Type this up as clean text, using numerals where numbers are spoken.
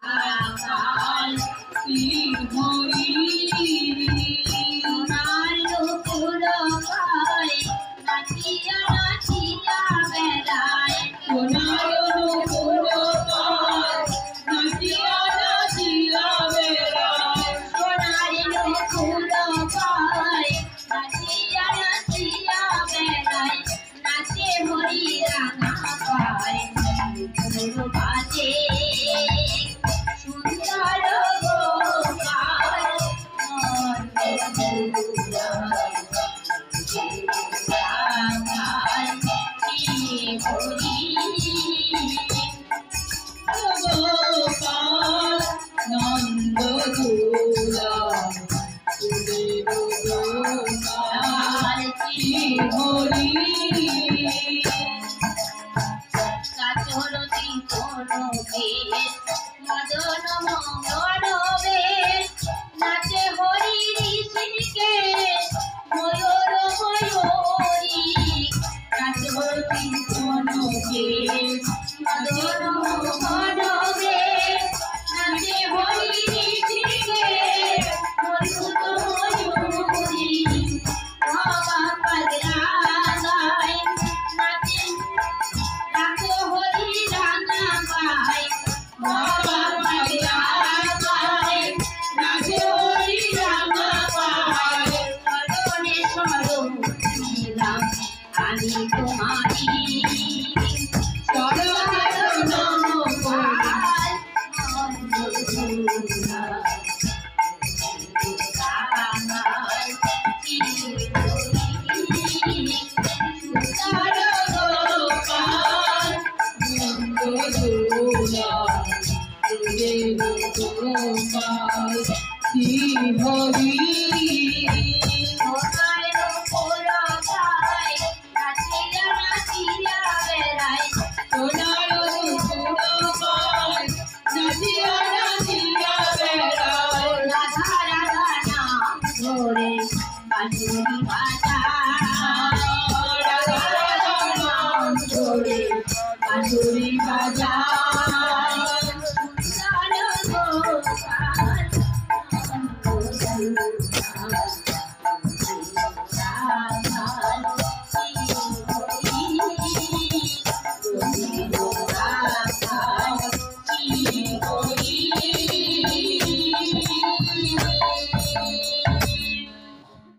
আকাল কি হরি সোনার নুপুর পায় নাচিয়া নাচিয়া বেড়ায় সোনার নুপুর পায় নাচিয়া নাচিয়া বেড়ায় সোনার নুপুর পায় নাচিয়া নাচিয়া বেড়ায় নাচে হরি রাঙা পায় বাজে সুন্দর গোপাল গোপাল নন্দ গোপাল হরি কাচরতি কোনবে মদন মঙ্গলবে নাচে হরি ঋষিকে ময়ূর ময়ূরী কাচরতি কোনবে মদন মঙ্গলবে নাচে হরি ঋষিকে ময়ূর ময়ূরী বাবা পাগলা গায় নাচে রাখো হরি রাঙা পায় বাবা পাগলা গায় নাচে হরি রাঙা পায় চরণে শরণ নিলাম আমি তোমারি চরণ নমস্কার হরি